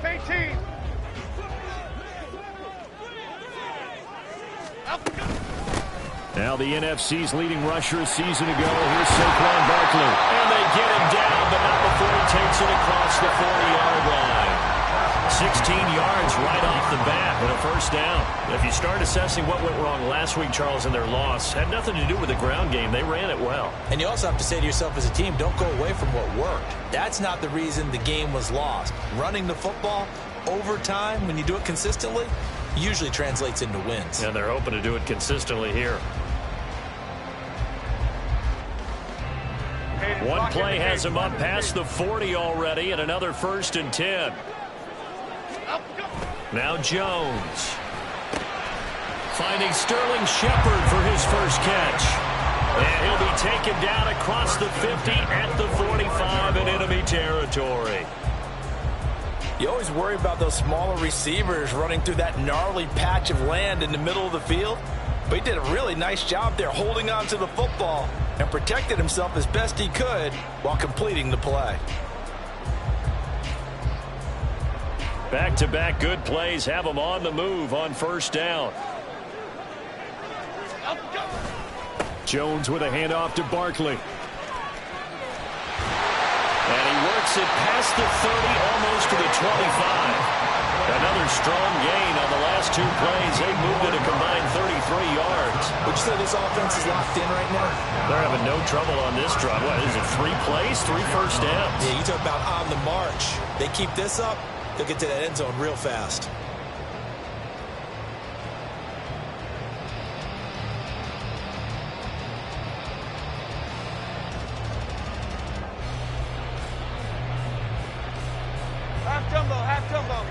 F-18. Now the NFC's leading rusher a season ago. Here's Saquon Barkley. And they get him down, but not before he takes it across the 40-yard line. 16 yards right off the bat with a first down. If you start assessing what went wrong last week, Charles, in their loss, had nothing to do with the ground game. They ran it well. And you also have to say to yourself as a team, don't go away from what worked. That's not the reason the game was lost. Running the football over time, when you do it consistently, usually translates into wins. And they're hoping to do it consistently here. One play has him up past the 40 already, and another 1st and 10. Now Jones. Finding Sterling Shepard for his first catch. And he'll be taken down across the 50 at the 45 in enemy territory. You always worry about those smaller receivers running through that gnarly patch of land in the middle of the field. But he did a really nice job there holding on to the football and protected himself as best he could while completing the play. Back-to-back good plays have him on the move on first down. Jones with a handoff to Barkley. And he works it past the 30, almost to the 25. Another strong gain on the last 2 plays. They moved it a combined 33 yards. Would you say this offense is locked in right now? They're having no trouble on this drive. What is it, 3 plays, 3 first downs? Yeah, you talk about on the march. They keep this up, they'll get to that end zone real fast. Half jumbo.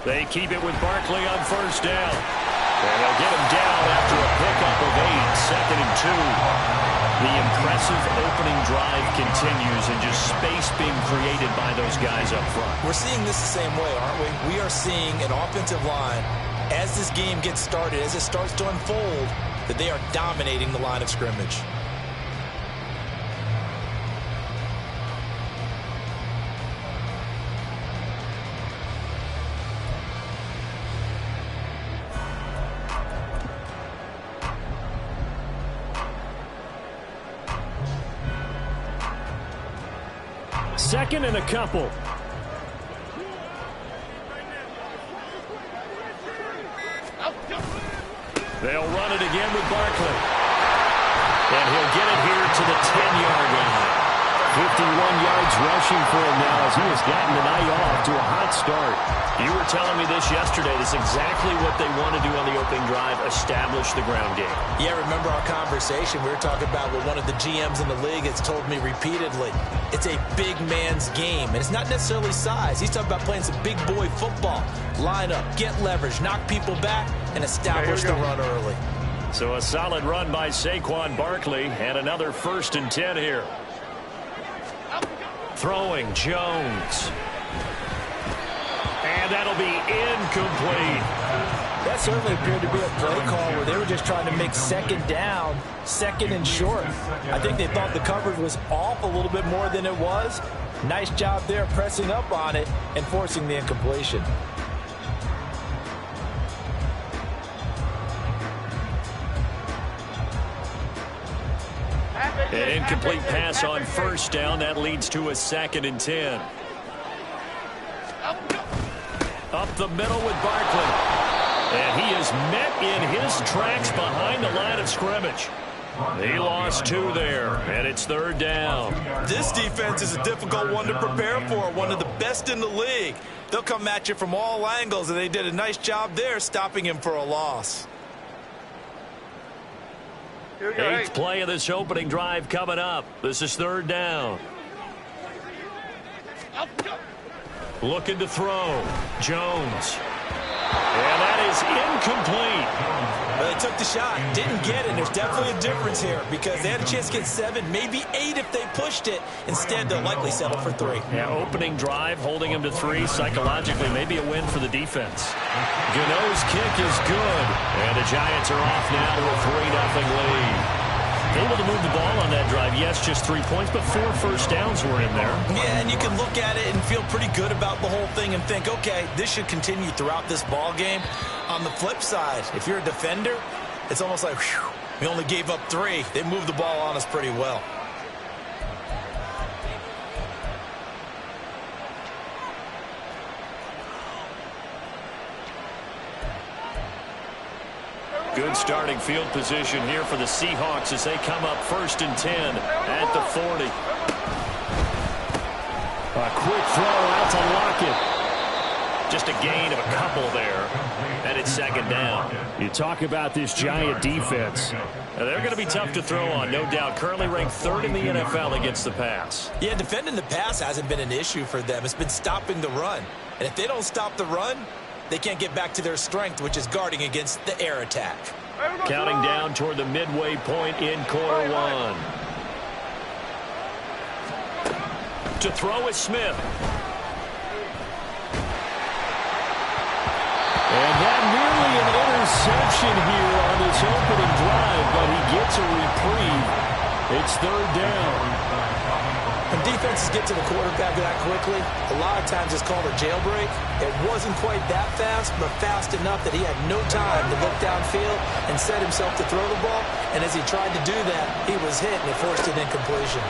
They keep it with Barkley on first down. And they'll get him down after a pickup of 8, 2nd and 2. The impressive opening drive continues, and just space being created by those guys up front. We're seeing this the same way, aren't we? We are seeing an offensive line, as this game gets started, as it starts to unfold, that they are dominating the line of scrimmage. Second and a couple. They'll run it again with Barkley. And he'll get it here to the 10-yard line. 51 yards rushing for him now as he has gotten the night off to a hot start. You were telling me this yesterday. This is exactly what they want to do on the opening drive, establish the ground game. Yeah, remember our conversation. We were talking about what one of the GMs in the league has told me repeatedly. It's a big man's game, and it's not necessarily size. He's talking about playing some big boy football. Line up, get leverage, knock people back, and establish the run early. So a solid run by Saquon Barkley, and another 1st and 10 here. Throwing Jones. And that'll be incomplete. That certainly appeared to be a play call where they were just trying to make second down, 2nd and short. I think they thought the coverage was off a little bit more than it was. Nice job there pressing up on it and forcing the incompletion. An incomplete pass on first down. That leads to a 2nd and 10. Up the middle with Barkley. And he is met in his tracks behind the line of scrimmage. He lost 2 there, and it's 3rd down. This defense is a difficult one to prepare for, one of the best in the league. They'll come at you from all angles, and they did a nice job there stopping him for a loss. 8th play of this opening drive coming up. This is 3rd down. Looking to throw. Jones. And that is incomplete. Well, they took the shot, didn't get it. There's definitely a difference here because they had a chance to get 7, maybe 8 if they pushed it. Instead, they'll likely settle for 3. Yeah, opening drive, holding him to 3. Psychologically, maybe a win for the defense. Gano's kick is good. And the Giants are off now with a 3-0 lead. Able to move the ball on that drive. Yes, just 3 points, but 4 first downs were in there. Yeah, and you can look at it and feel pretty good about the whole thing and think, okay, this should continue throughout this ball game. On the flip side, if you're a defender, it's almost like, whew, we only gave up 3. They moved the ball on us pretty well. Good starting field position here for the Seahawks as they come up 1st and 10 at the 40. A quick throw out to Lockett. Just a gain of a couple there, and it's 2nd down. You talk about this Giant defense. Now, they're going to be tough to throw on, no doubt. Currently ranked 3rd in the NFL against the pass. Yeah, defending the pass hasn't been an issue for them. It's been stopping the run. And if they don't stop the run, they can't get back to their strength, which is guarding against the air attack. Counting down toward the midway point in quarter 1. To throw is Smith. And that nearly an interception here on this opening drive, but he gets a reprieve. It's 3rd down. When defenses get to the quarterback that quickly, a lot of times it's called a jailbreak. It wasn't quite that fast, but fast enough that he had no time to look downfield and set himself to throw the ball. And as he tried to do that, he was hit and it forced an incompletion.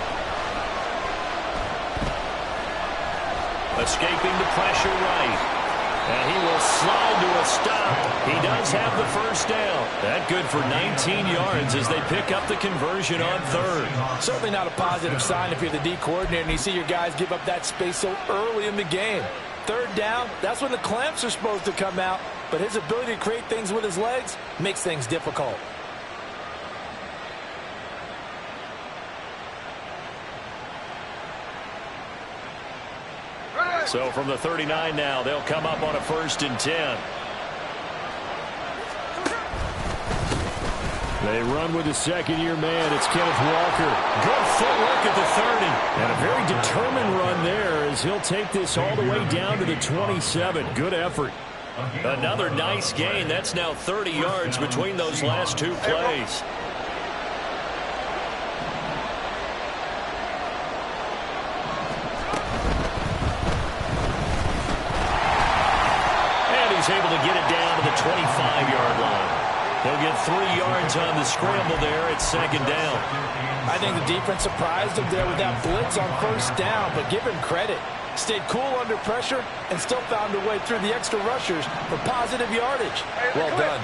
Escaping the pressure right. And he will slide to a stop. He does have the 1st down. That good for 19 yards as they pick up the conversion on 3rd. Certainly not a positive sign if you're the D coordinator and you see your guys give up that space so early in the game. 3rd down, that's when the clamps are supposed to come out. But his ability to create things with his legs makes things difficult. So from the 39 now, they'll come up on a 1st and 10. They run with the 2nd-year man. It's Kenneth Walker. Good footwork at the 30. And a very determined run there as he'll take this all the way down to the 27. Good effort. Another nice gain. That's now 30 yards between those last 2 plays. Able to get it down to the 25-yard line. He'll get 3 yards on the scramble there. It's 2nd down. I think the defense surprised him there with that blitz on 1st down, but give him credit. Stayed cool under pressure and still found a way through the extra rushers for positive yardage. Well done.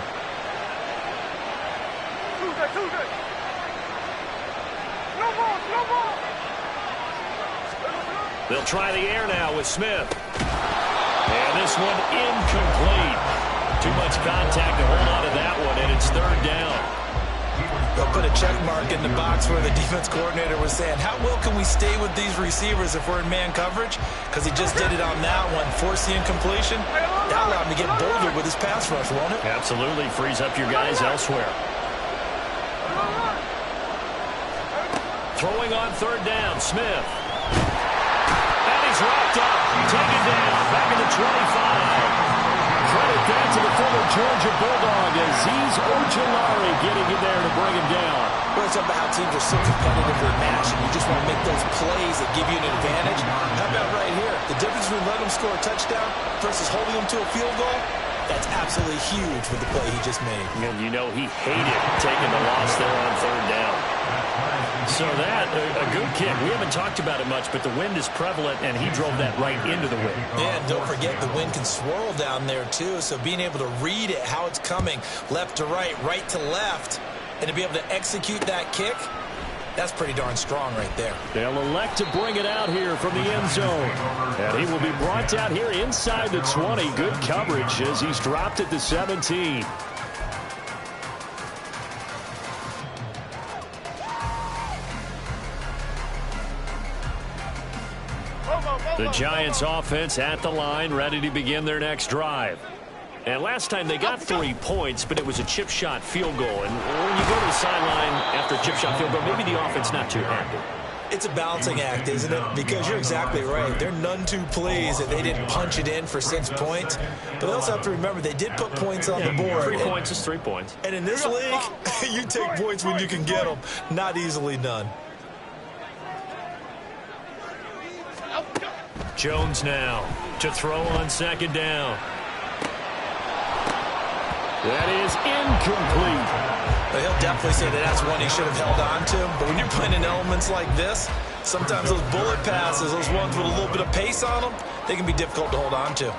They'll try the air now with Smith. And this one incomplete. Too much contact to hold on to that one, and it's 3rd down. They'll put a check mark in the box where the defense coordinator was saying, how well can we stay with these receivers if we're in man coverage? Because he just did it on that one, forced the incompletion. That allowed him to get bolder with his pass rush, won't it? Absolutely. Frees up your guys elsewhere. Throwing on 3rd down, Smith. Wrapped up, taken down, back at the 25. Credit that to the former Georgia Bulldog, Azeez Ojulari getting in there to bring him down. Well, it's about how teams are so competitively matched, and you just want to make those plays that give you an advantage. How about right here? The difference between letting them score a touchdown versus holding them to a field goal, that's absolutely huge with the play he just made. And you know he hated taking the loss there on 3rd down. So that, a good kick. We haven't talked about it much, but the wind is prevalent, and he drove that right into the wind. Yeah, and don't forget the wind can swirl down there, too. So being able to read it, how it's coming, left to right to left, and to be able to execute that kick, that's pretty darn strong right there. They'll elect to bring it out here from the end zone. And he will be brought down here inside the 20. Good coverage as he's dropped at the 17. The Giants offense at the line, ready to begin their next drive. And last time they got 3 points, but it was a chip shot field goal. And when you go to the sideline after a chip shot field goal, maybe the offense not too happy. It's a balancing act, isn't it? Because you're exactly right. They're none too pleased that they didn't punch it in for 6 points. But they also have to remember they did put points on the board. 3 points is 3 points. And in this league, you take points when you can get them. Not easily done. Jones now to throw on 2nd down. That is incomplete. Well, he'll definitely say that that's one he should have held on to. But when you're playing in elements like this, sometimes those bullet passes, those ones with a little bit of pace on them, they can be difficult to hold on to.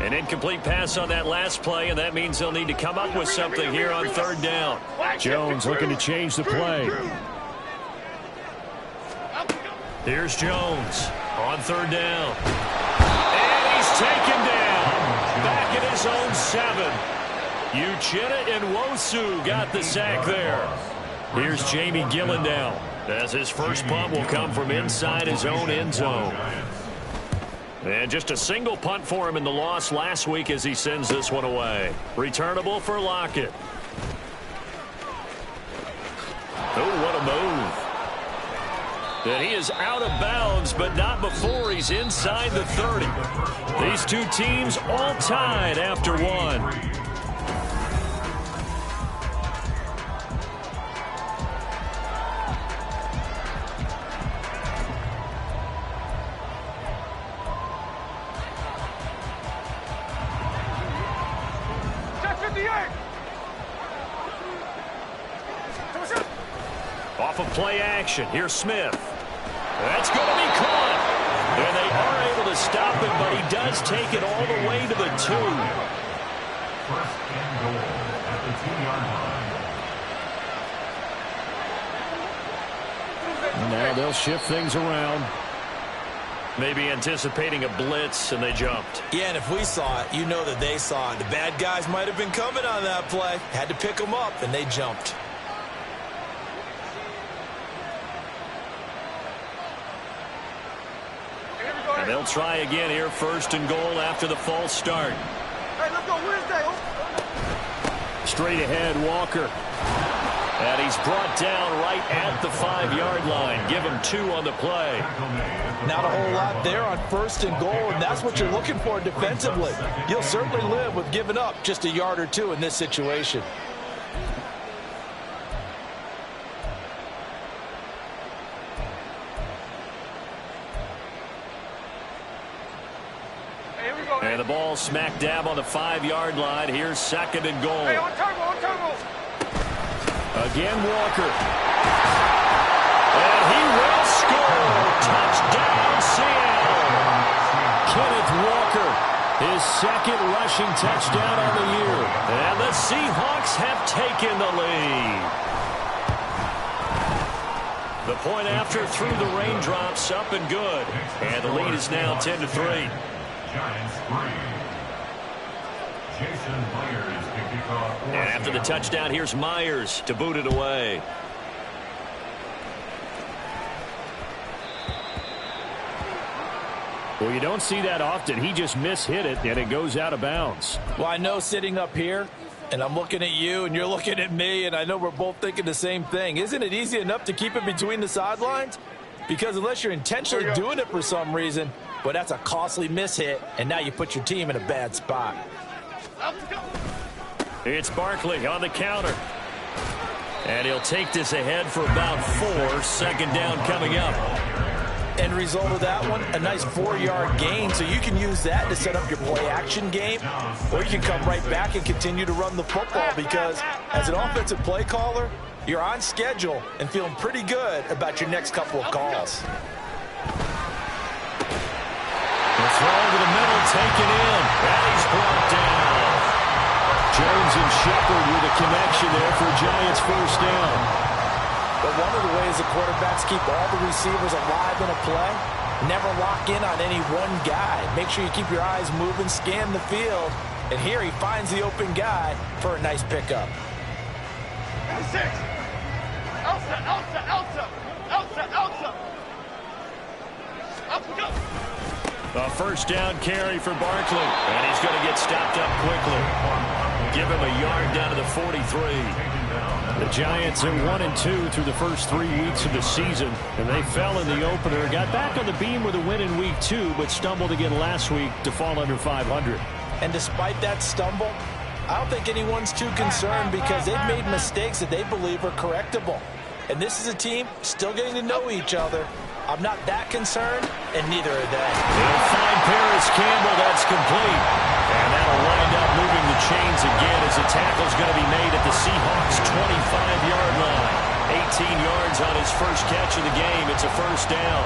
An incomplete pass on that last play, and that means they'll need to come up with something here on 3rd down. Jones looking to change the play. Here's Jones on 3rd down. And he's taken down. Back at his own 7. Uchenna Nwosu got the sack there. Here's Jamie Gillendow, as his first punt will come from inside his own end zone. And just a single punt for him in the loss last week as he sends this one away. Returnable for Lockett. Oh, what a move. And he is out of bounds, but not before he's inside the 30. These two teams all tied after 1. Off of play action, here's Smith. That's going to be caught. And they are able to stop him, but he does take it all the way to the 2. 1st and goal at the 2-yard line. Now they'll shift things around. Maybe anticipating a blitz, and they jumped. Yeah, and if we saw it, you know that they saw it. The bad guys might have been coming on that play. Had to pick them up, and they jumped. And they'll try again here, 1st and goal after the false start. Hey, let's go Wednesday. Straight ahead, Walker. And he's brought down right at the 5-yard line. Give him 2 on the play. Not a whole lot there on 1st and goal, and that's what you're looking for defensively. You'll certainly live with giving up just a yard or 2 in this situation. And the ball smack dab on the 5-yard line. Here's 2nd and goal. Hey, on turbo. Again, Walker. And he will score. Touchdown, Seattle. Kenneth Walker, his 2nd rushing touchdown on the year. And the Seahawks have taken the lead. The point after through the raindrops, up and good. And the lead is now 10-3. Giants 3. Jason Myers to kick off. And after the touchdown, here's Myers to boot it away. Well, you don't see that often. He just mishit it, and it goes out of bounds. Well, I know sitting up here, and I'm looking at you, and you're looking at me, and I know we're both thinking the same thing. Isn't it easy enough to keep it between the sidelines? Because unless you're intentionally doing it for some reason, well, that's a costly mishit, and now you put your team in a bad spot. It's Barkley on the counter. And he'll take this ahead for about 4. 2nd down coming up. End result of that one, a nice 4-yard gain, so you can use that to set up your play-action game, or you can come right back and continue to run the football because as an offensive play caller, you're on schedule and feeling pretty good about your next couple of calls. The throw to the middle, taken in. And he's brought down. Jones and Shepard with a connection there for Giants 1st down. But one of the ways the quarterbacks keep all the receivers alive in a play, never lock in on any one guy. Make sure you keep your eyes moving, scan the field, and here he finds the open guy for a nice pickup. 6. Elsa. Up we go. A first down carry for Barkley. And he's going to get stopped up quickly. Give him a yard down to the 43. The Giants are 1-2 through the first 3 weeks of the season. And they fell in the opener. Got back on the beam with a win in week 2, but stumbled again last week to fall under 500. And despite that stumble, I don't think anyone's too concerned because they've made mistakes that they believe are correctable. And this is a team still getting to know each other. I'm not that concerned, and neither are they. They'll find Paris Campbell. That's complete. And that'll wind up moving the chains again as the tackle's going to be made at the Seahawks' 25-yard line. 18 yards on his first catch of the game. It's a first down.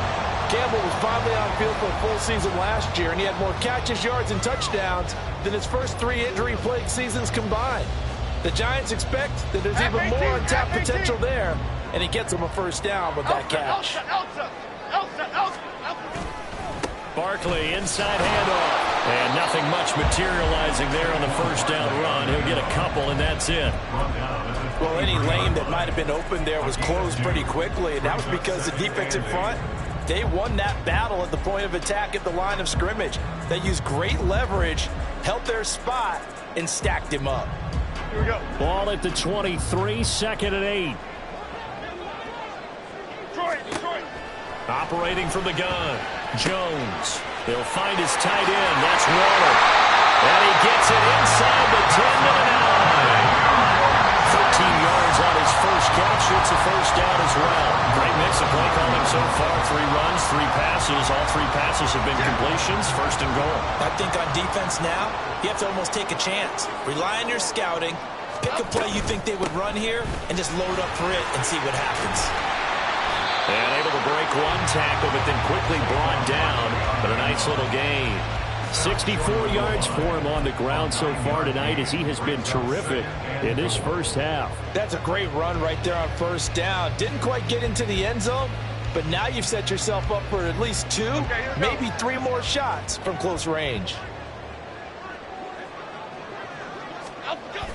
Campbell was finally on field for a full season last year, and he had more catches, yards, and touchdowns than his first 3 injury-plagued seasons combined. The Giants expect that there's even more untapped potential there, and he gets them a first down with that catch. Barkley, inside handoff. And nothing much materializing there on the first down run. He'll get a couple, and that's it. Well, any lane that might have been open there was closed pretty quickly, and that was because the defense in front, they won that battle at the point of attack at the line of scrimmage. They used great leverage, held their spot, and stacked him up. Here we go. Ball at the 23, 2nd and 8. Detroit. Operating from the gun, Jones. He'll find his tight end. That's Waller. And he gets it inside the 10-minute line. 13 yards on his first catch. It's a first down as well. Great mix of play calling so far. 3 runs, 3 passes. All 3 passes have been completions. First and goal. I think on defense now, you have to almost take a chance. Rely on your scouting. Pick a play you think they would run here and just load up for it and see what happens. And able to break 1 tackle, but then quickly brought down. But a nice little gain. 64 yards for him on the ground so far tonight as he has been terrific in this first half. That's a great run right there on first down. Didn't quite get into the end zone, but now you've set yourself up for at least 2, maybe 3 more shots from close range.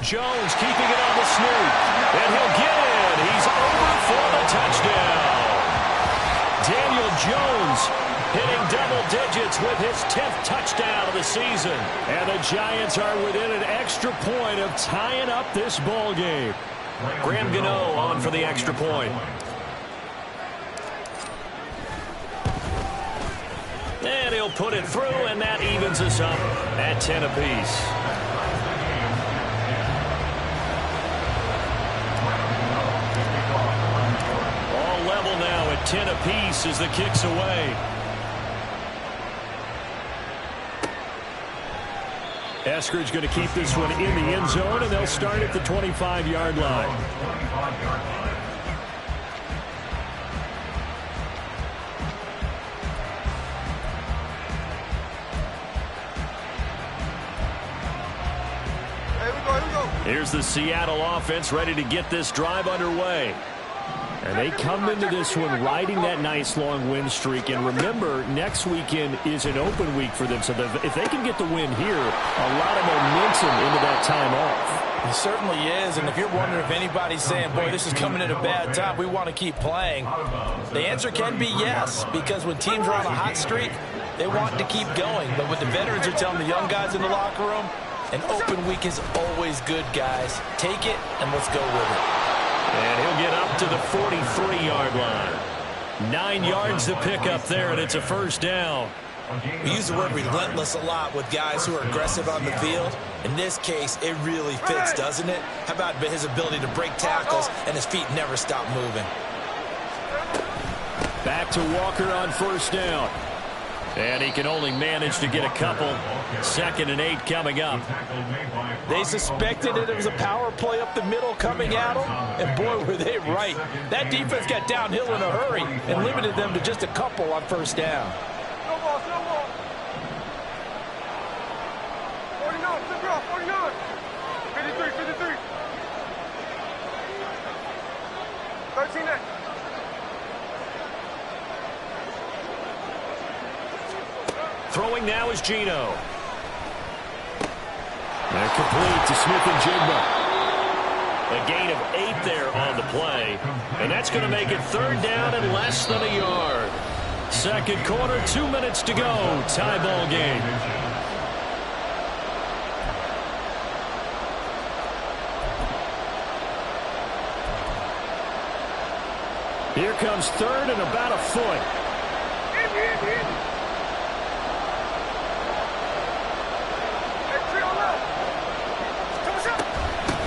Jones keeping it on the snoop. And he'll get it. He's over for the touchdown. Daniel Jones hitting double digits with his 10th touchdown of the season. And the Giants are within an extra point of tying up this ball game. Graham Gano on for the extra point. And he'll put it through, and that evens us up at 10 apiece. All level now at 10 apiece as the kick's away. Eskridge going to keep this one in the end zone, and they'll start at the 25-yard line. Here we go. Here's the Seattle offense ready to get this drive underway. And they come into this one riding that nice long win streak. And remember, next weekend is an open week for them. So if they can get the win here, a lot of momentum into that time off. He certainly is. And if you're wondering if anybody's saying, boy, this is coming at a bad time, we want to keep playing, the answer can be yes. Because when teams are on a hot streak, they want to keep going. But what the veterans are telling the young guys in the locker room, an open week is always good, guys. Take it, and let's go with it. And he'll get up to the 43-yard line. 9 yards to pick up there, and it's a first down. We use the word relentless a lot with guys who are aggressive on the field. In this case, it really fits, doesn't it? How about his ability to break tackles and his feet never stop moving? Back to Walker on first down. And he can only manage to get a couple. 2nd and 8 coming up. They suspected it was a power play up the middle coming at them, and boy, were they right. That defense got downhill in a hurry and limited them to just a couple on first down. No ball. 49, flip it off, 49. 53. 13-8. Throwing now is Geno. And complete to Smith-Njigba. A gain of 8 there on the play. And that's going to make it 3rd down and less than a yard. Second quarter, 2 minutes to go. Tie ball game. Here comes third and about a foot.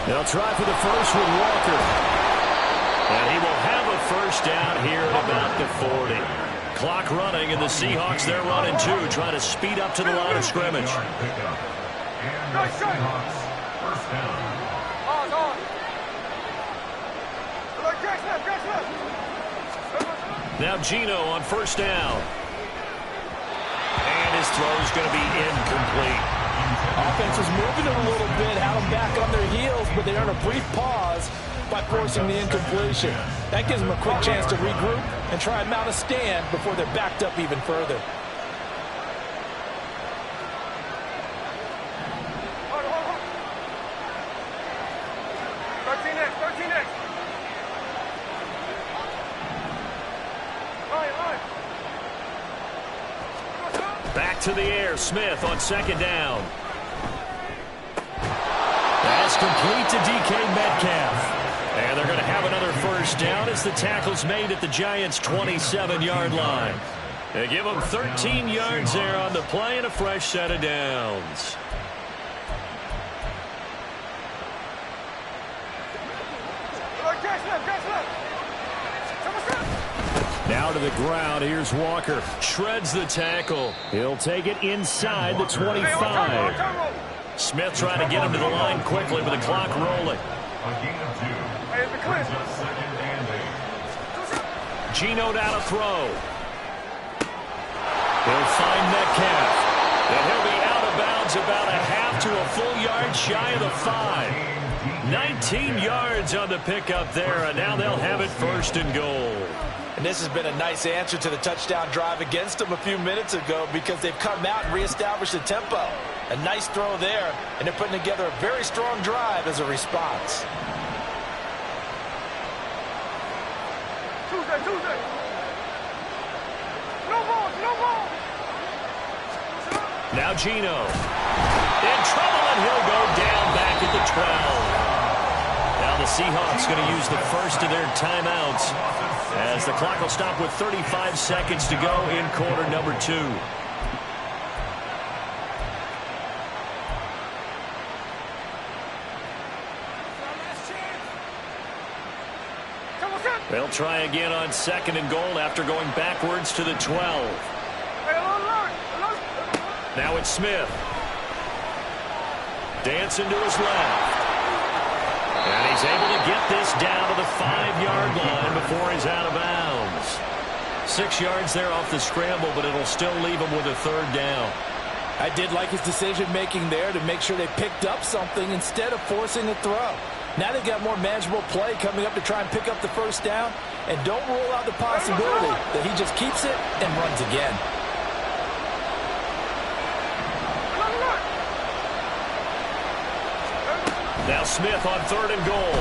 They'll try for the first with Walker. And he will have a first down here at about the 40. Clock running, and the Seahawks, they're running too, trying to speed up to the line of scrimmage. Now Geno on first down. And his throw's going to be incomplete. Offense was moving it a little bit, had them back on their heels, but they earned a brief pause by forcing the incompletion. That gives them a quick chance to regroup and try and mount a stand before they're backed up even further. Back to the air, Smith on second down. Pass complete to DK Metcalf. And they're going to have another first down as the tackle's made at the Giants' 27-yard line. They give them 13 yards there on the play and a fresh set of downs. Now to the ground. Here's Walker. Shreds the tackle. He'll take it inside the 25. Smith trying to get him to the line quickly with the clock rolling. Geno down to throw. He'll find Metcalf. And he'll be out of bounds about a half to a full yard shy of the 5. 19 yards on the pickup there, and now they'll have it first and goal. And this has been a nice answer to the touchdown drive against them a few minutes ago because they've come out and reestablished the tempo. A nice throw there, and they're putting together a very strong drive as a response. Tuesday. No ball. Now Geno. In trouble, and he'll go down back at the 12. Now the Seahawks going to use the first of their timeouts as the clock will stop with 35 seconds to go in quarter number 2. They'll try again on second and goal after going backwards to the 12. Now it's Smith. Dancing to his left. And he's able to get this down to the 5-yard line before he's out of bounds. 6 yards there off the scramble, but it'll still leave him with a third down. I did like his decision-making there to make sure they picked up something instead of forcing a throw. Now they've got more manageable play coming up to try and pick up the first down. And don't rule out the possibility that he just keeps it and runs again. Now Smith on third and goal.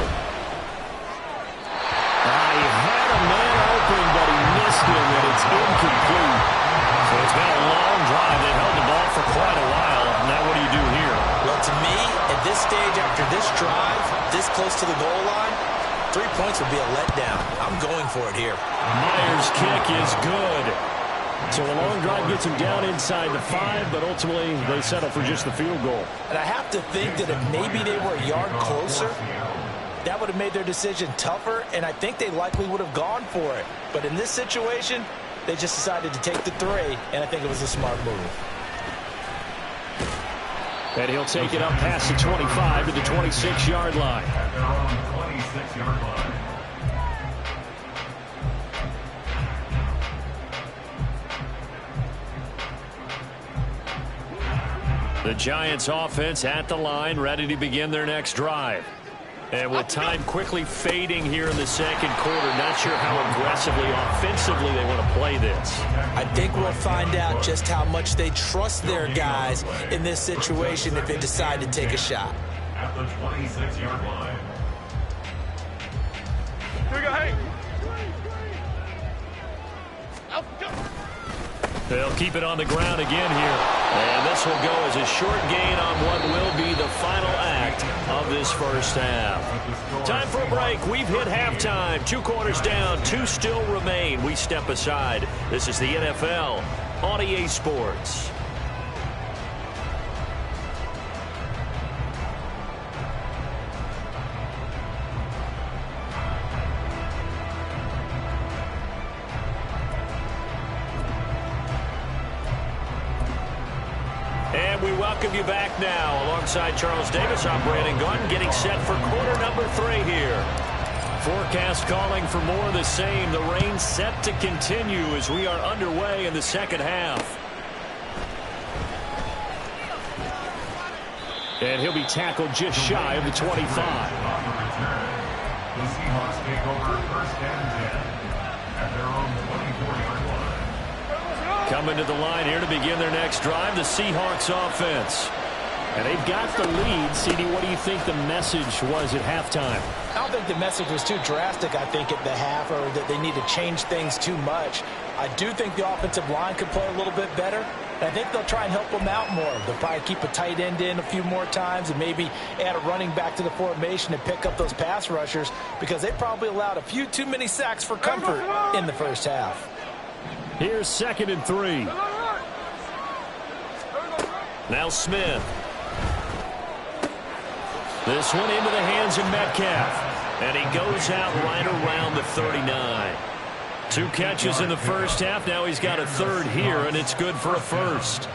He had a man open, but he missed him, and it's incomplete. So it's been a long drive. They've held the ball for quite a while. Now what do you do here? Well, to me, at this stage after this drive, this close to the goal line, 3 points would be a letdown. I'm going for it here. Myers' kick is good. So a long drive gets him down inside the 5, but ultimately they settle for just the field goal. And I have to think that if maybe they were a yard closer, that would have made their decision tougher, and I think they likely would have gone for it. But in this situation, they just decided to take the 3, and I think it was a smart move. And he'll take it up past the 25 to the 26-yard line. They're on the 26-yard line. The Giants offense at the line, ready to begin their next drive. And with time quickly fading here in the second quarter, not sure how aggressively, offensively they want to play this. I think we'll find out just how much they trust their guys in this situation if they decide to take a shot. At the 26-yard line. Here we go, hey. They'll keep it on the ground again here. And this will go as a short gain on what will be the final act of this first half. Time for a break. We've hit halftime. 2 quarters down, 2 still remain. We step aside. This is the NFL on EA Sports. And we welcome you back now. Alongside Charles Davis, I'm Brandon Gaudin, getting set for quarter number 3 here. Forecast calling for more of the same. The rain set to continue as we are underway in the second half. And he'll be tackled just shy of the 25. The Seahawks take over first and 10 at their own 24-yard line. Coming to the line here to begin their next drive, the Seahawks offense. And they've got the lead. CD, what do you think the message was at halftime? I don't think the message was too drastic, I think, at the half, or that they need to change things too much. I do think the offensive line could play a little bit better. And I think they'll try and help them out more. They'll probably keep a tight end in a few more times and maybe add a running back to the formation and pick up those pass rushers, because they probably allowed a few too many sacks for comfort in the first half. Here's 2nd and 3. Now Smith. This one into the hands of Metcalf. And he goes out right around the 39. 2 catches in the first half. Now he's got a 3rd here, and it's good for a 1st.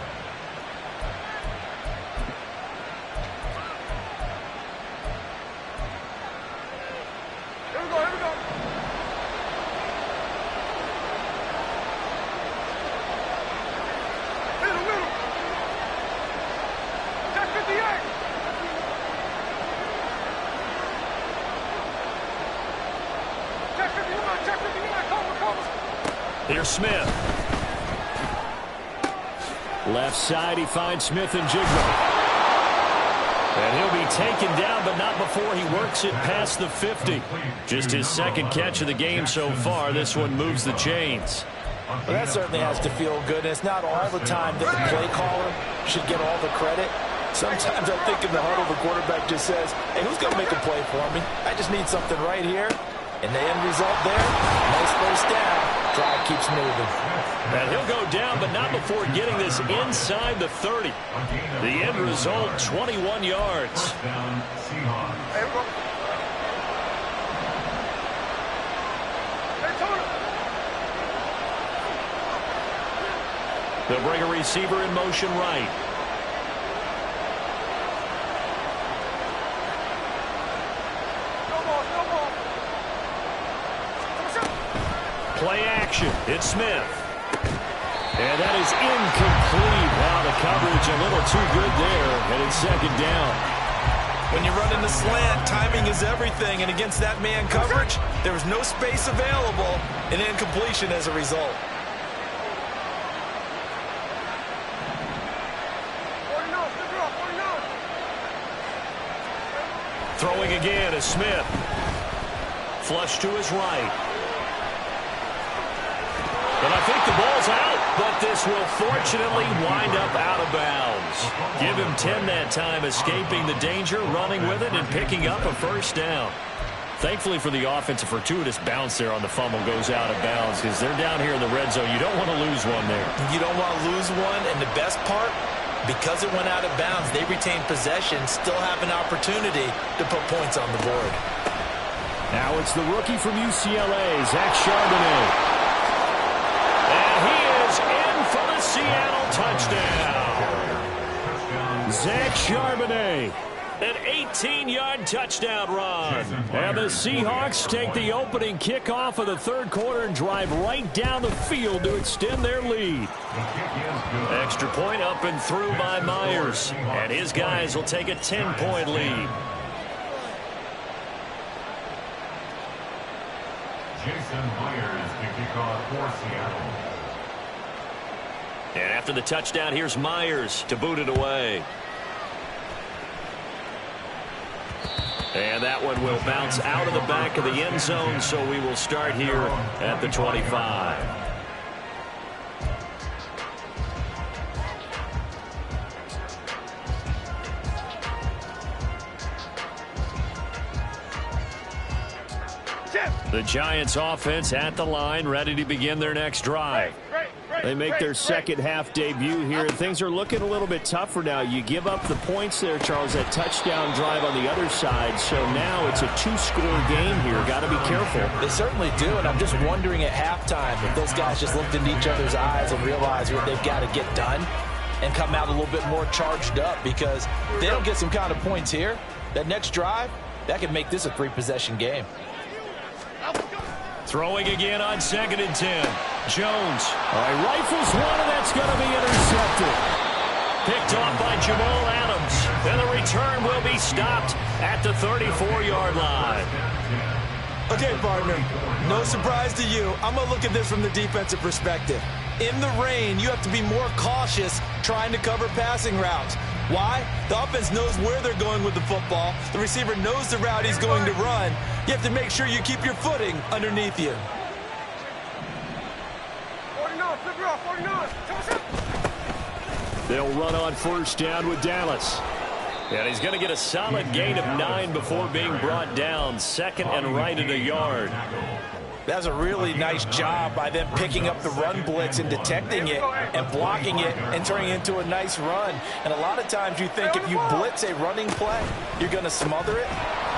Here we go, here we go. Middle. Check 58. Check 59, cover. Here's Smith. Left side, he finds Smith and Jigba. And he'll be taken down, but not before he works it past the 50. Just his 2nd catch of the game so far. This one moves the chains. Well, that certainly has to feel good. And it's not all the time that the play caller should get all the credit. Sometimes I think in the huddle, the quarterback just says, hey, who's going to make a play for me? I just need something right here. And the end result there, nice first down. Drive keeps moving. And he'll go down, but not before getting this inside the 30. The end result, 21 yards. First down, Seahawks. Here we go. Hey, Tony. They'll bring a receiver in motion right. No ball. Play action. It's Smith. And that is incomplete. Wow, the coverage a little too good there. And it's 2nd down. When you run in the slant, timing is everything. And against that man coverage, there was no space available, and incompletion as a result. 49. Throwing again is Smith. Flush to his right. And I think the ball's out, but this will fortunately wind up out of bounds. Give him 10 that time, escaping the danger, running with it, and picking up a first down. Thankfully for the offense, a fortuitous bounce there on the fumble goes out of bounds, because they're down here in the red zone. You don't want to lose one there. You don't want to lose one, and the best part, because it went out of bounds, they retain possession, still have an opportunity to put points on the board. Now it's the rookie from UCLA, Zach Charbonnet. And he is in for the Seattle touchdown. Zach Charbonnet, an 18-yard touchdown run. And the Seahawks take the opening kickoff of the 3rd quarter and drive right down the field to extend their lead. Extra point up and through by Myers. And his guys will take a 10-point lead. Jason Myers to kick off for Seattle. And after the touchdown, here's Myers to boot it away. And that one will bounce out of the back of the end zone, so we will start here at the 25. The Giants offense at the line, ready to begin their next drive. They make their second half debut here, and things are looking a little bit tougher now. You give up the points there, Charles, that touchdown drive on the other side, so now it's a two-score game here. Got to be careful. They certainly do, and I'm just wondering at halftime if those guys just looked into each other's eyes and realized what they've got to get done and come out a little bit more charged up, because if they don't get some kind of points here, that next drive, that could make this a three-possession game. Throwing again on 2nd and 10. Jones. All right, rifles one, and that's going to be intercepted. Picked off by Jamal Adams. And the return will be stopped at the 34-yard line. Okay, partner, no surprise to you. I'm going to look at this from the defensive perspective. In the rain, you have to be more cautious trying to cover passing routes. Why? The offense knows where they're going with the football. The receiver knows the route he's going to run. You have to make sure you keep your footing underneath you. 49, flip it off, 49. They'll run on first down with Dallas. And he's going to get a solid gain of 9 before being brought down. Second and right at a yard. That's a really nice job by them picking up the run blitz and detecting it and blocking it and turning it into a nice run. And a lot of times you think if you blitz a running play, you're going to smother it.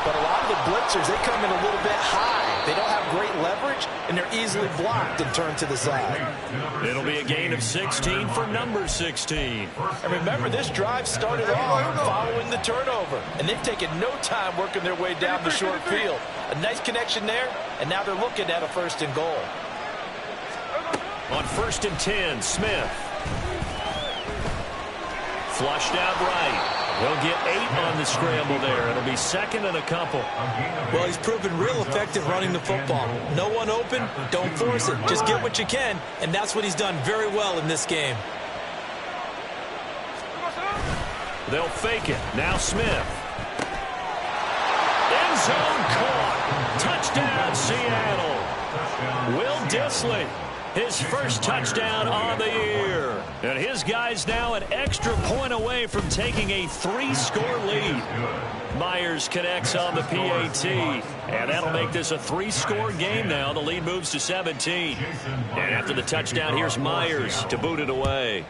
But a lot of the blitzers, they come in a little bit high. They don't have great leverage, and they're easily blocked and turned to the side. It'll be a gain of 16 for number 16. And remember, this drive started off following the turnover, and they've taken no time working their way down the short field. A nice connection there, and now they're looking at a 1st and goal. On 1st and 10, Smith. Flushed out right. He'll get 8 on the scramble there. It'll be 2nd and a couple. Well, he's proven real effective running the football. No one open, don't force it. Just get what you can, and that's what he's done very well in this game. They'll fake it. Now Smith. End zone caught. Touchdown, Seattle. Will Dissly, his first touchdown on the year. And his guys now an extra point away from taking a 3-score lead. Myers connects on the PAT. And that'll make this a 3-score game now. The lead moves to 17. And after the touchdown, here's Myers to boot it away.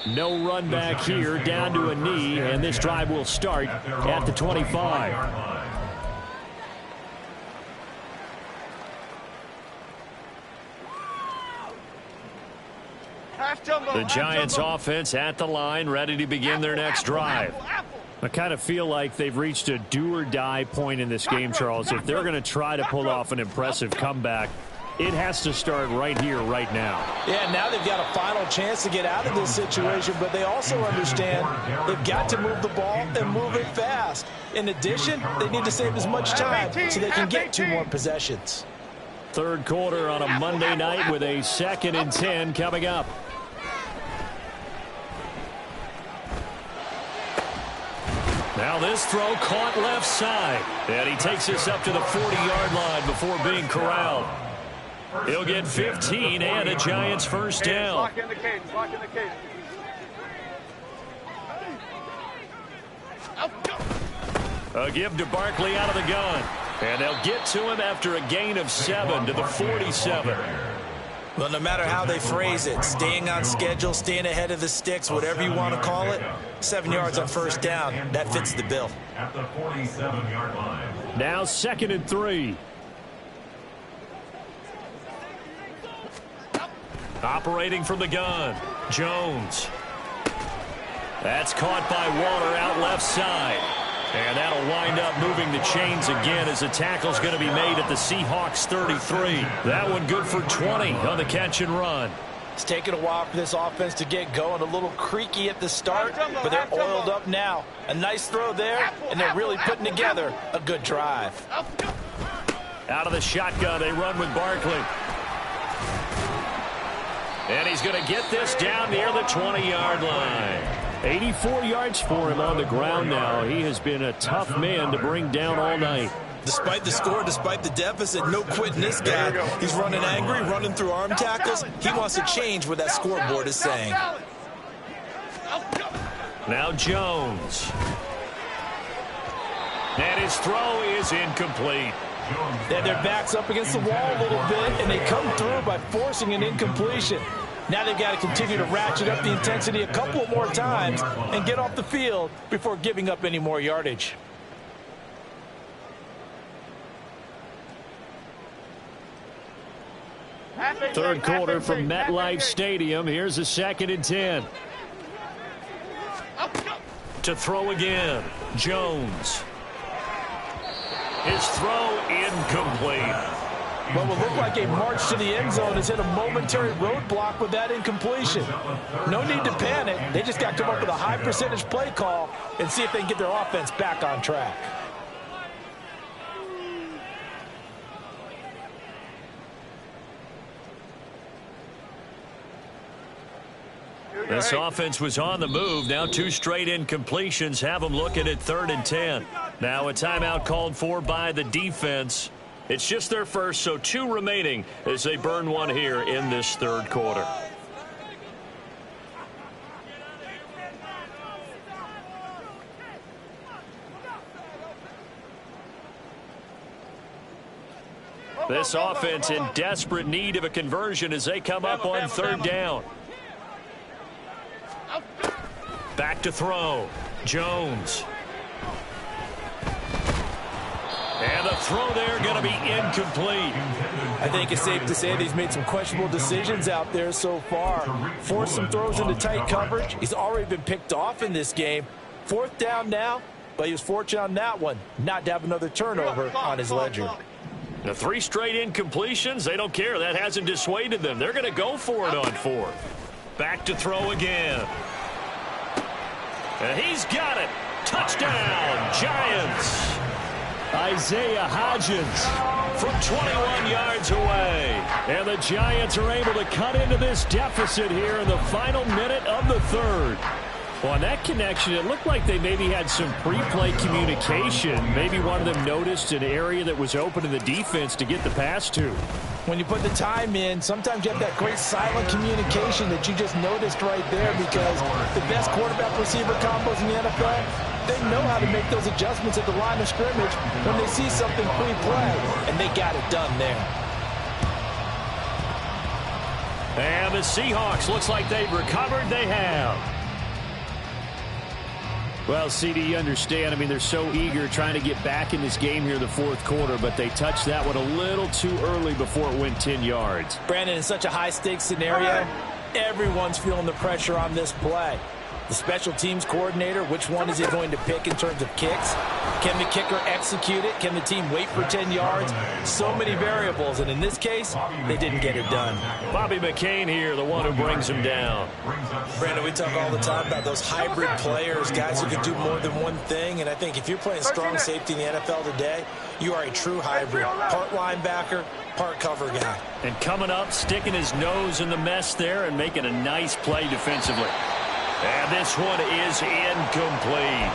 No run back here, down to a knee, and this drive will start at the 25. The Giants offense at the line, ready to begin their next drive. I kind of feel like they've reached a do-or-die point in this game, Charles. If they're going to try to pull off an impressive comeback, it has to start right here, right now. Yeah, now they've got a final chance to get out of this situation, but they also understand they've got to move the ball and move it fast. In addition, they need to save as much time so they can get 2 more possessions. Third quarter on a Monday night with a 2nd and 10 coming up. Now this throw caught left side. And he takes this up to the 40-yard line before being corralled. He'll get 15 and a Giants first down. Lock in the cage, lock in the cage. A give to Barkley out of the gun. And they'll get to him after a gain of 7 to the 47. Well, no matter how they phrase it, staying on schedule, staying ahead of the sticks, whatever you want to call it, 7 yards on first down, that fits the bill. At the 47-yard line. Now 2nd and 3. Operating from the gun, Jones. That's caught by Waller out left side. And that'll wind up moving the chains again as the tackle's going to be made at the Seahawks 33. That one good for 20 on the catch and run. It's taken a while for this offense to get going. A little creaky at the start, but they're oiled up now. A nice throw there, and they're really putting together a good drive. Out of the shotgun, they run with Barkley. And he's going to get this down near the 20-yard line. 84 yards for him on the ground now. He has been a tough man to bring down all night. Despite the score, despite the deficit, no quitting this guy. He's running angry, running through arm tackles. He wants to change what that scoreboard is saying. Now Jones. And his throw is incomplete. They had their backs up against the wall a little bit, and they come through by forcing an incompletion. Now they've got to continue to ratchet up the intensity a couple more times and get off the field before giving up any more yardage. Third quarter from MetLife Stadium. Here's a 2nd and 10. To throw again, Jones. His throw incomplete. What will look like a march to the end zone has hit a momentary roadblock with that incompletion. No need to panic. They just got to come up with a high percentage play call and see if they can get their offense back on track. This offense was on the move. Now 2 straight incompletions have them looking at 3rd and 10. Now a timeout called for by the defense. It's just their first, so 2 remaining as they burn one here in this 3rd quarter. This offense in desperate need of a conversion as they come up on 3rd down. Back to throw. Jones. And the throw there going to be incomplete. I think it's safe to say that he's made some questionable decisions out there so far. Forced some throws into tight coverage. He's already been picked off in this game. 4th down now, but he was fortunate on that one not to have another turnover on his ledger. The 3 straight incompletions, they don't care. That hasn't dissuaded them. They're going to go for it on 4th. Back to throw again. And he's got it. Touchdown, Giants. Isaiah Hodgins from 21 yards away. And the Giants are able to cut into this deficit here in the final minute of the 3rd. Well, on that connection, it looked like they maybe had some pre-play communication. Maybe one of them noticed an area that was open in the defense to get the pass to. When you put the time in, sometimes you have that great silent communication that you just noticed right there, because the best quarterback-receiver combos in the NFL, they know how to make those adjustments at the line of scrimmage when they see something pre-play, and they got it done there. And the Seahawks, looks like they've recovered. They have. Well, CD, you understand. I mean, they're so eager trying to get back in this game here in the 4th quarter, but they touched that one a little too early before it went 10 yards. Brandon, in such a high-stakes scenario, everyone's feeling the pressure on this play. The special teams coordinator, which one is he going to pick in terms of kicks? Can the kicker execute it? Can the team wait for 10 yards? So many variables, and in this case, they didn't get it done. Bobby McCain here, the one who brings him down. Brandon, we talk all the time about those hybrid players, guys who can do more than one thing, and I think if you're playing strong safety in the NFL today, you are a true hybrid. Part linebacker, part cover guy. And coming up, sticking his nose in the mess there and making a nice play defensively. And this one is incomplete.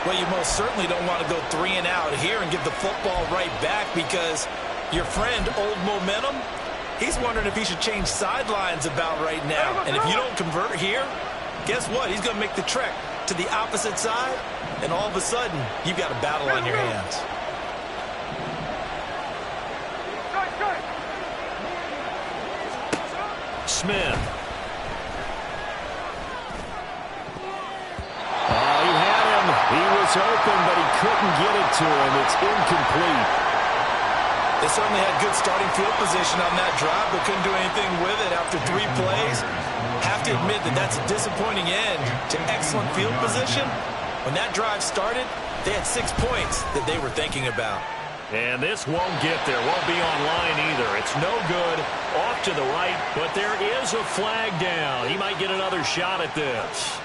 Well, you most certainly don't want to go 3 and out here and give the football right back, because your friend, Old Momentum, he's wondering if he should change sidelines about right now. And if you don't convert here, guess what? He's going to make the trek to the opposite side, and all of a sudden, you've got a battle on your hands. Smith. He was open, but he couldn't get it to him. It's incomplete. They certainly had good starting field position on that drive, but couldn't do anything with it after 3 plays. Have to admit that that's a disappointing end to excellent field position. When that drive started, they had 6 points that they were thinking about. And this won't get there. Won't be online either. It's no good. Off to the right, but there is a flag down. He might get another shot at this.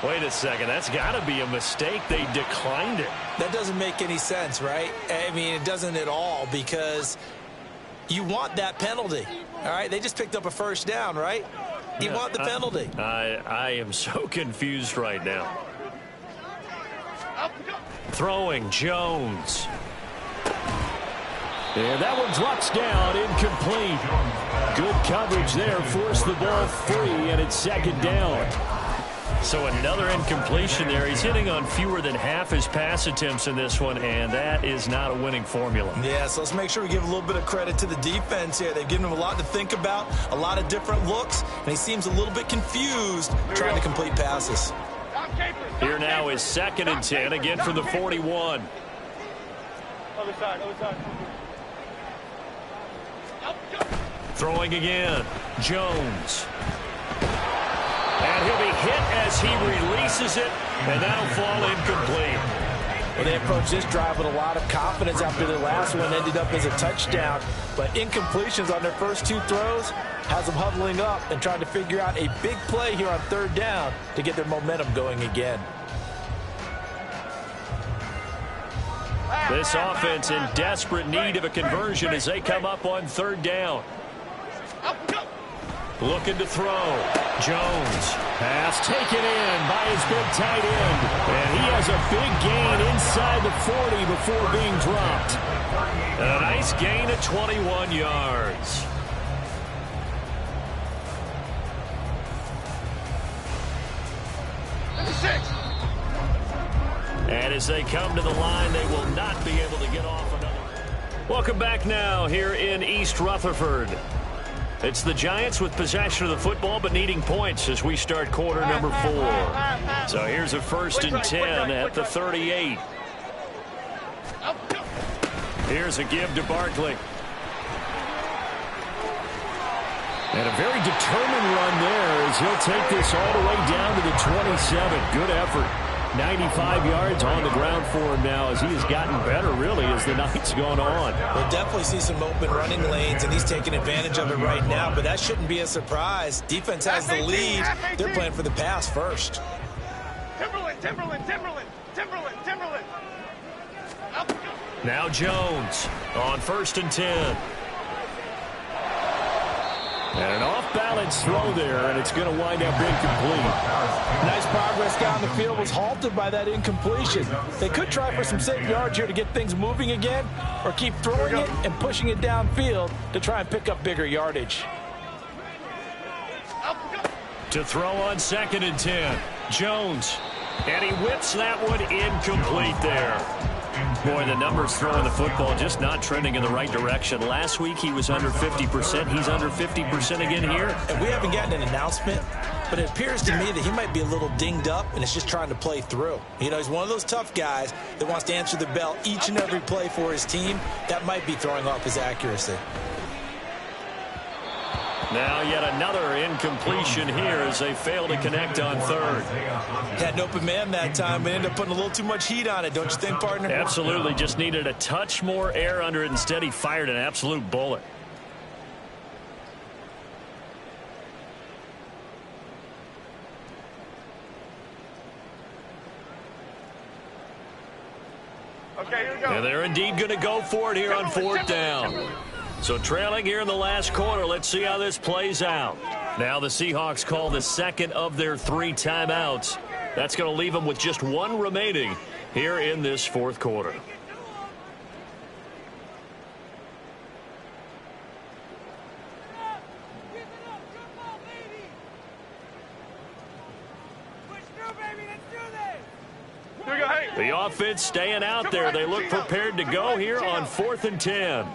Wait a second, that's got to be a mistake. They declined it. That doesn't make any sense, right? I mean, it doesn't at all, because you want that penalty. All right, they just picked up a 1st down, right? You want the penalty. I am so confused right now. Throwing, Jones. And that one drops down, incomplete. Good coverage there, forced the ball free, and it's 2nd down. So another incompletion there. He's hitting on fewer than half his pass attempts in this one, and that is not a winning formula. Yeah, so let's make sure we give a little bit of credit to the defense here. They've given him a lot to think about, a lot of different looks, and he seems a little bit confused trying to complete passes. Here now is 2nd and 10, again from the 41. Other side, other side. Throwing again, Jones. And he'll be hit as he releases it, and that'll fall incomplete. Well, they approached this drive with a lot of confidence after their last one ended up as a touchdown. But incompletions on their first 2 throws has them huddling up and trying to figure out a big play here on 3rd down to get their momentum going again. This offense in desperate need of a conversion as they come up on 3rd down. Looking to throw. Jones. Pass taken in by his big tight end. And he has a big gain inside the 40 before being dropped. And a nice gain of 21 yards. And as they come to the line, they will not be able to get off another. Welcome back now here in East Rutherford. It's the Giants with possession of the football but needing points as we start quarter number 4. So here's a 1st and 10 at the 38. Here's a give to Barkley. And a very determined run there as he'll take this all the way down to the 27. Good effort. 95 yards on the ground for him now as he has gotten better, really, as the night's gone on. We'll definitely see some open running lanes, and he's taking advantage of it right now, but that shouldn't be a surprise. Defense has the lead. They're playing for the pass first. Timberland, Timberland, Timberland, Timberland, Timberland. Now Jones on 1st and 10. And an off-balance throw there, and it's going to wind up incomplete. Nice progress down the field was halted by that incompletion. They could try for some safe yards here to get things moving again, or keep throwing it and pushing it downfield to try and pick up bigger yardage. To throw on 2nd and 10. Jones. And he whips that one incomplete there. Boy, the numbers throwing the football just not trending in the right direction. Last week he was under 50%. He's under 50% again here. And we haven't gotten an announcement, but it appears to me that he might be a little dinged up and is just trying to play through. You know, he's one of those tough guys that wants to answer the bell each and every play for his team. That might be throwing off his accuracy. Now yet another incompletion here as they fail to connect on 3rd. Had an open man that time, but ended up putting a little too much heat on it, don't you think, partner? Absolutely. Just needed a touch more air under it. Instead, he fired an absolute bullet. Okay, here we go. And they're indeed going to go for it here on 4th down. So trailing here in the last quarter, let's see how this plays out. Now the Seahawks call the 2nd of their 3 timeouts. That's going to leave them with just 1 remaining here in this 4th quarter. The offense staying out there. They look prepared to go here on 4th and 10.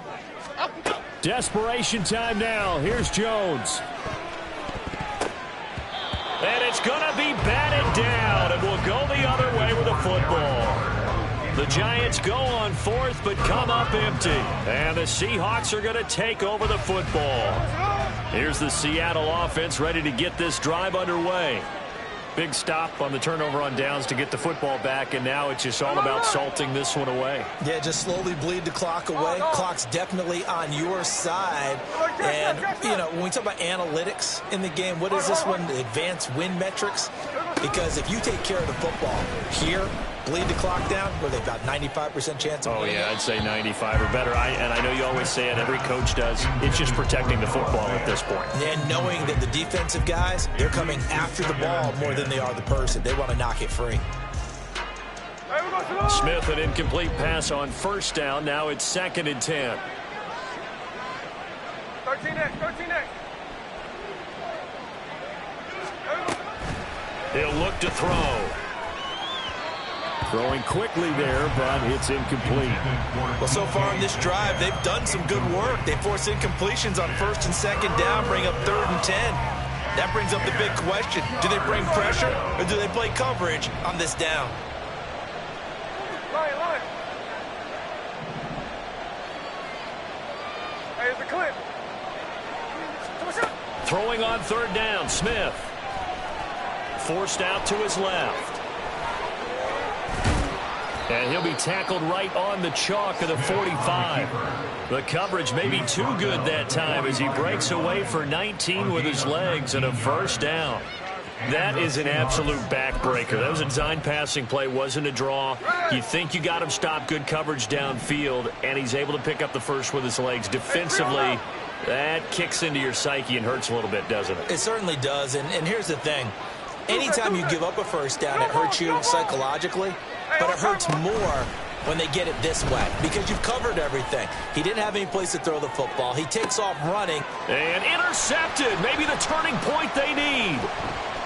Desperation time now. Here's Jones. And it's going to be batted down, and we'll go the other way with the football. The Giants go on 4th, but come up empty. And the Seahawks are going to take over the football. Here's the Seattle offense ready to get this drive underway. Big stop on the turnover on downs to get the football back, and now it's just all about salting this one away. Yeah, just slowly bleed the clock away. Clock's definitely on your side. And, you know, when we talk about analytics in the game, what is this one? Advanced win metrics? Because if you take care of the football here, bleed the clock down, where they've got 95% chance of winning. Oh, yeah, I'd say 95 or better. And I know you always say it, every coach does. It's just protecting the football at this point. And knowing that the defensive guys, they're coming after the ball more than they are the person. They want to knock it free. Smith, an incomplete pass on 1st down. Now it's 2nd and 10. 13X, 13X. He'll look to throw. Throwing quickly there, but it's incomplete. Well, so far in this drive, they've done some good work. They force incompletions on 1st and 2nd down, bring up 3rd and 10. That brings up the big question. Do they bring pressure or do they play coverage on this down? Line. Hey, it's a clip. Throwing on 3rd down, Smith. Forced out to his left. And he'll be tackled right on the chalk of the 45. The coverage may be too good that time as he breaks away for 19 with his legs and a 1st down. That is an absolute backbreaker. That was a design passing play, wasn't a draw. You think you got him stopped, good coverage downfield, and he's able to pick up the 1st with his legs. Defensively, that kicks into your psyche and hurts a little bit, doesn't it? It certainly does, and here's the thing. Anytime you give up a 1st down, it hurts you psychologically, but it hurts more when they get it this way because you've covered everything. He didn't have any place to throw the football. He takes off running. And intercepted. Maybe the turning point they need.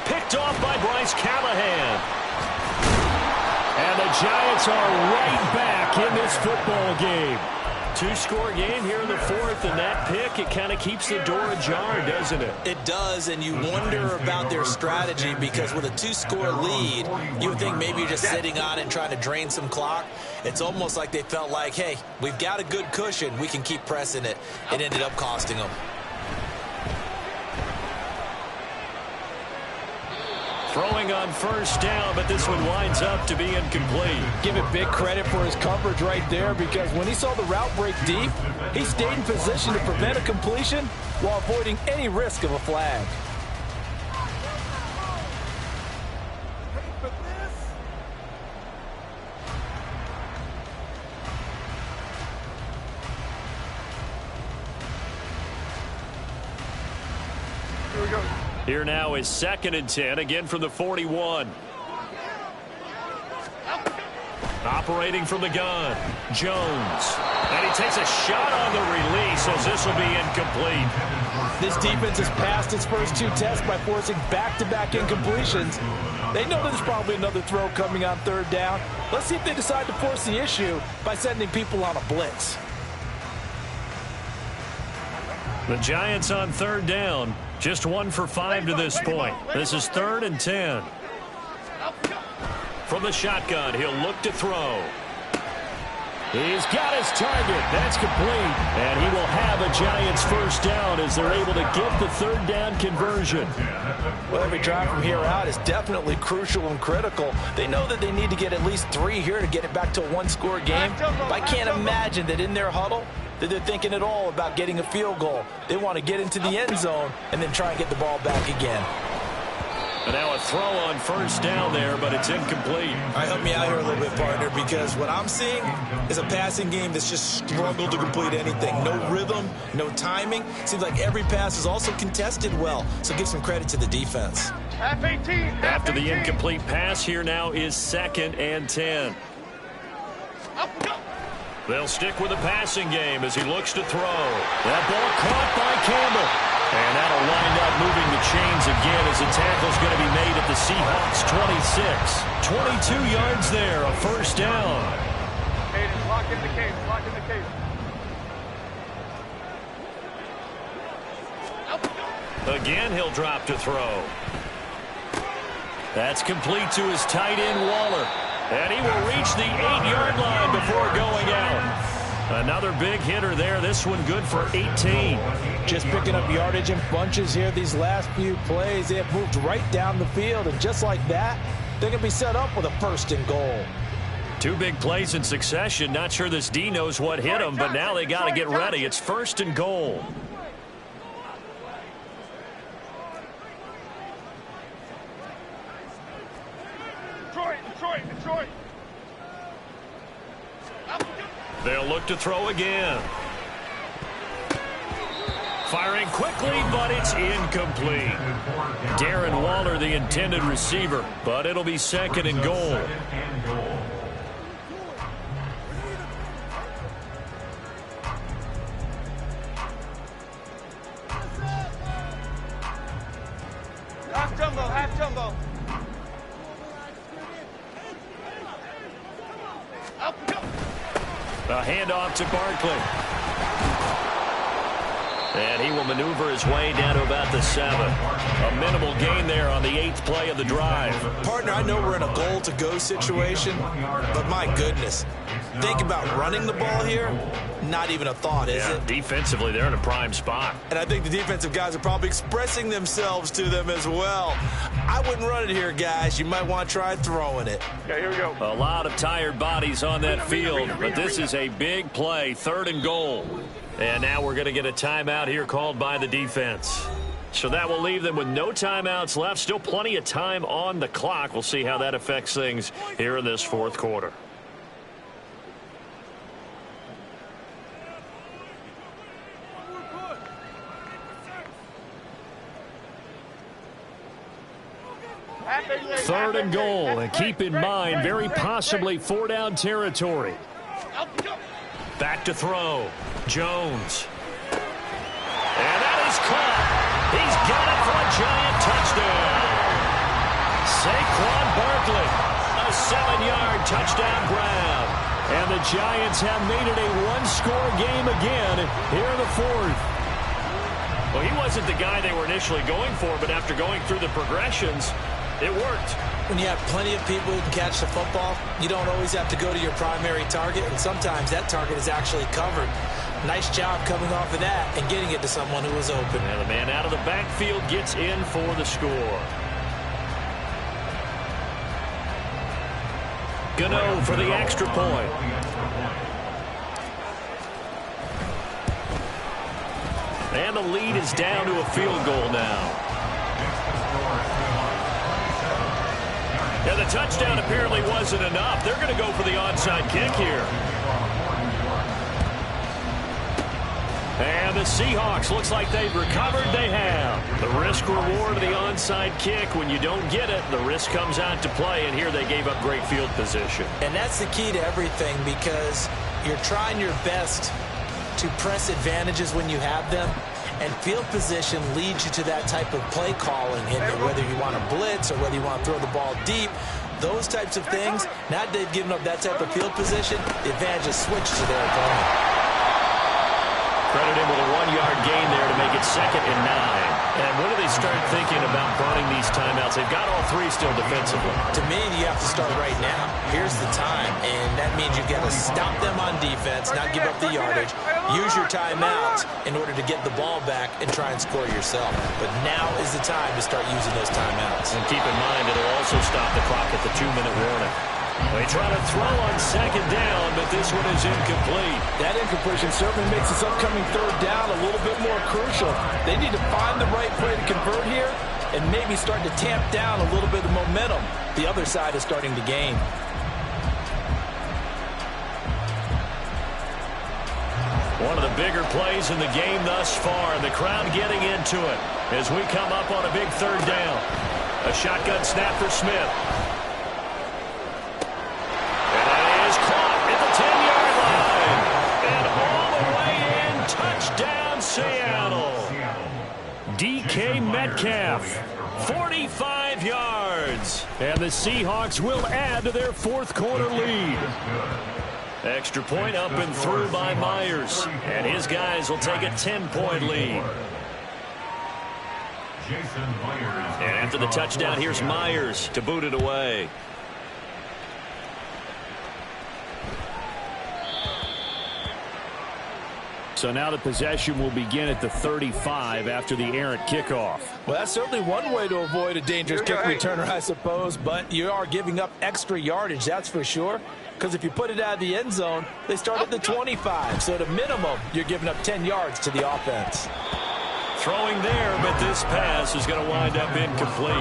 Picked off by Bryce Callahan. And the Giants are right back in this football game. 2-score game here in the 4th, and that pick, it kind of keeps the door ajar, doesn't it? It does, and you wonder about their strategy because with a 2-score lead, you would think maybe you're just sitting on it and trying to drain some clock. It's almost like they felt like, hey, we've got a good cushion. We can keep pressing it. It ended up costing them. Throwing on 1st down, but this one winds up to be incomplete. Give it big credit for his coverage right there because when he saw the route break deep, he stayed in position to prevent a completion while avoiding any risk of a flag. Here we go. Here now is 2nd and 10, again from the 41. Operating from the gun, Jones. And he takes a shot on the release as this will be incomplete. This defense has passed its first 2 tests by forcing back-to-back incompletions. They know there's probably another throw coming on 3rd down. Let's see if they decide to force the issue by sending people on a blitz. The Giants on 3rd down. Just 1 for 5 to this point. This is 3rd and 10. From the shotgun, he'll look to throw. He's got his target. That's complete. And he will have a Giants 1st down as they're able to get the 3rd down conversion. Well, every drive from here out is definitely crucial and critical. They know that they need to get at least 3 here to get it back to a 1-score game. But I can't imagine that in their huddle that they're thinking at all about getting a field goal. They want to get into the end zone and then try and get the ball back again. And now a throw on 1st down there, but it's incomplete. All right, help me out here a little bit, partner, because what I'm seeing is a passing game that's just struggled to complete anything. No rhythm, no timing. Seems like every pass is also contested well, so give some credit to the defense. Half 18. After the incomplete pass, here now is 2nd and 10. They'll stick with the passing game as he looks to throw. That ball caught by Campbell. And that'll wind up moving the chains again as the tackle's going to be made at the Seahawks 26. 22 yards there, a 1st down. Hayden, lock in the cage, lock in the cage. Again, he'll drop to throw. That's complete to his tight end, Waller. And he will reach the 8-yard line before going out. Another big hitter there. This one good for 18. Just picking up yardage in bunches here these last few plays. They have moved right down the field, and just like that, they're going to be set up with a 1st and goal. 2 big plays in succession. Not sure this D knows what hit him, but now they got to get ready. It's 1st and goal. Detroit. They'll look to throw again. Firing quickly, but it's incomplete. Darren Waller, the intended receiver, but it'll be 2nd and goal. Half jumbo. A handoff to Barkley. And he will maneuver his way down to about the 7. A minimal gain there on the 8th play of the drive. Partner, I know we're in a goal-to-go situation, but my goodness. Think about running the ball here. Not even a thought, is it? Defensively, they're in a prime spot. And I think the defensive guys are probably expressing themselves to them as well. I wouldn't run it here, guys. You might want to try throwing it. Okay, here we go. A lot of tired bodies on that field, but this is a big play, 3rd and goal. And now we're going to get a timeout here called by the defense. So that will leave them with no timeouts left. Still plenty of time on the clock. We'll see how that affects things here in this 4th quarter. Third and goal, and keep in mind, very possibly 4-down territory. Back to throw. Jones. And that is caught. He's got it for a giant touchdown. Saquon Barkley, a 7-yard touchdown grab. And the Giants have made it a 1-score game again here in the 4th. Well, he wasn't the guy they were initially going for, but after going through the progressions, it worked. When you have plenty of people who can catch the football, you don't always have to go to your primary target, and sometimes that target is actually covered. Nice job coming off of that and getting it to someone who was open. And the man out of the backfield gets in for the score. Gano for the extra point. And the lead is down to a field goal now. And the touchdown apparently wasn't enough. They're going to go for the onside kick here. And the Seahawks, looks like they've recovered. They have. The risk reward of the onside kick. When you don't get it, the risk comes out to play. And here they gave up great field position. And that's the key to everything, because you're trying your best to press advantages when you have them. And field position leads you to that type of play calling, whether you want to blitz or whether you want to throw the ball deep. Those types of things, now that they've given up that type of field position, the advantage is switched to their opponent. Credit him with a 1-yard gain there to make it 2nd and 9. And when do they start thinking about burning these timeouts? They've got all 3 still defensively. To me, you have to start right now. Here's the time, and that means you've got to stop them on defense, not give up the yardage. Use your timeouts in order to get the ball back and try and score yourself. But now is the time to start using those timeouts. And keep in mind, it'll also stop the clock at the 2-minute warning. They try to throw on 2nd down, but this one is incomplete. That incompletion certainly makes this upcoming 3rd down a little bit more crucial. They need to find the right play to convert here and maybe start to tamp down a little bit of momentum the other side is starting to gain. One of the bigger plays in the game thus far, and the crowd getting into it as we come up on a big 3rd down. A shotgun snap for Smith. And that is caught at the 10-yard line. And all the way in, touchdown Seattle. DK Metcalf, 45 yards. And the Seahawks will add to their 4th quarter lead. Extra point up and through by Myers. And his guys will take a 10-point lead. And after the touchdown, here's Myers to boot it away. So now the possession will begin at the 35 after the errant kickoff. Well, that's certainly one way to avoid a dangerous kick returner, I suppose, but you are giving up extra yardage, that's for sure. Because if you put it out of the end zone, they start at the 25. So at a minimum, you're giving up 10 yards to the offense. Throwing there, but this pass is going to wind up incomplete.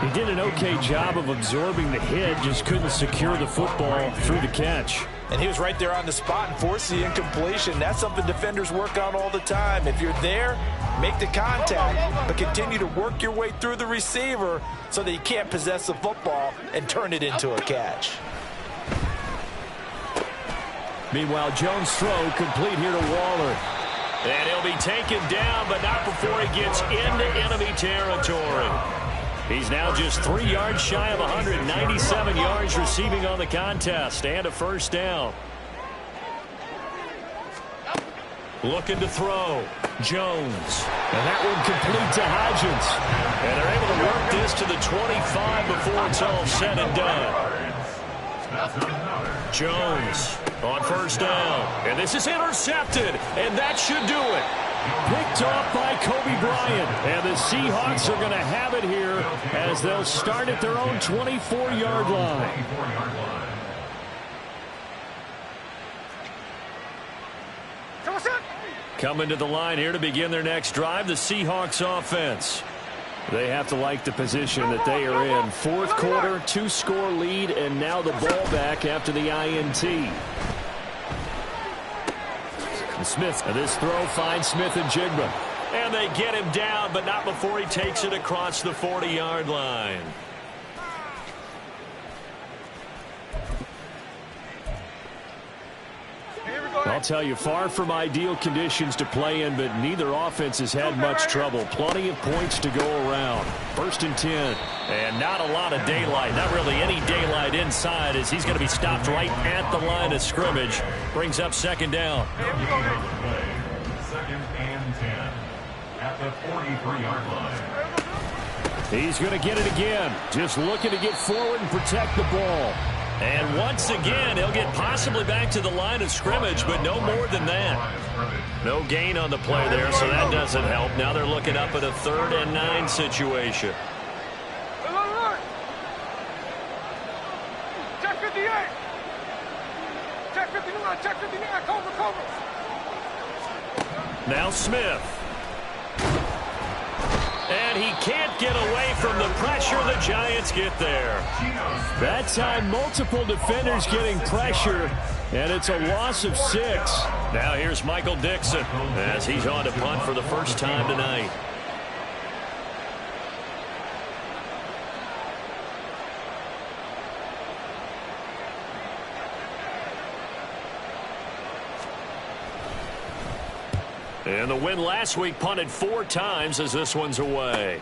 He did an okay job of absorbing the hit, just couldn't secure the football through the catch. And he was right there on the spot and forced the incompletion. That's something defenders work on all the time. If you're there, make the contact, but continue to work your way through the receiver so that you can't possess the football and turn it into a catch. Meanwhile, Jones' throw complete here to Waller. And he'll be taken down, but not before he gets into enemy territory. He's now just 3 yards shy of 197 yards receiving on the contest and a 1st down. Looking to throw. Jones. And that one complete to Hodgins. And they're able to work this to the 25 before it's all said and done. Jones on first down. And this is intercepted. And that should do it. Picked off by Kobe Bryant. And the Seahawks are going to have it here as they'll start at their own 24-yard line. Coming to the line here to begin their next drive, the Seahawks offense. They have to like the position that they are in. Fourth quarter, 2-score lead, and now the ball back after the INT. Smith, and this throw finds Smith and Jigba. And they get him down, but not before he takes it across the 40-yard line. I'll tell you, far from ideal conditions to play in, but neither offense has had much trouble. Plenty of points to go around. 1st and 10. And not a lot of daylight. Not really any daylight inside as he's going to be stopped right at the line of scrimmage. Brings up 2nd down. 2nd and 10 at the 43-yard line. He's going to get it again. Just looking to get forward and protect the ball. And once again, he'll get possibly back to the line of scrimmage, but no more than that. No gain on the play there, so that doesn't help. Now they're looking up at a 3rd and 9 situation. Check 58. Check 59. Check 59. Cover. Now Smith. And he can't get away from the pressure. The Giants get there. That time, multiple defenders getting pressure, and it's a loss of 6. Now here's Michael Dixon as he's on to punt for the first time tonight. And the win last week punted 4 times as this one's away.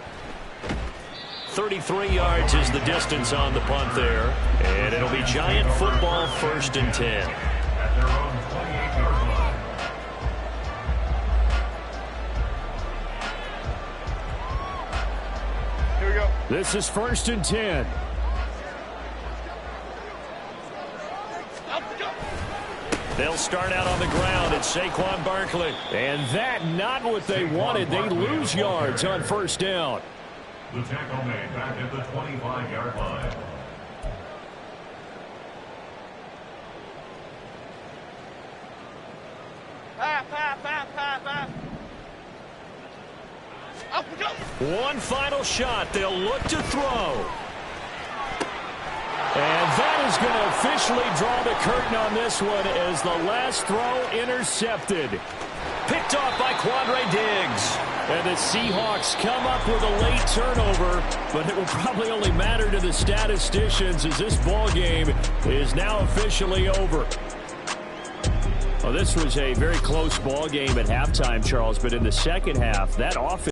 33 yards is the distance on the punt there. And it'll be Giant football, 1st and 10. At their own 28-yard line. Here we go. This is 1st and 10. They'll start out on the ground. It's Saquon Barkley. And that not what they wanted. They lose yards on 1st down. The tackle made back at the 25-yard line. One final shot. They'll look to throw. And that is going to officially draw the curtain on this one as the last throw intercepted. Picked off by Quandre Diggs. And the Seahawks come up with a late turnover, but it will probably only matter to the statisticians as this ball game is now officially over. Well, this was a very close ball game at halftime, Charles, but in the second half, that offense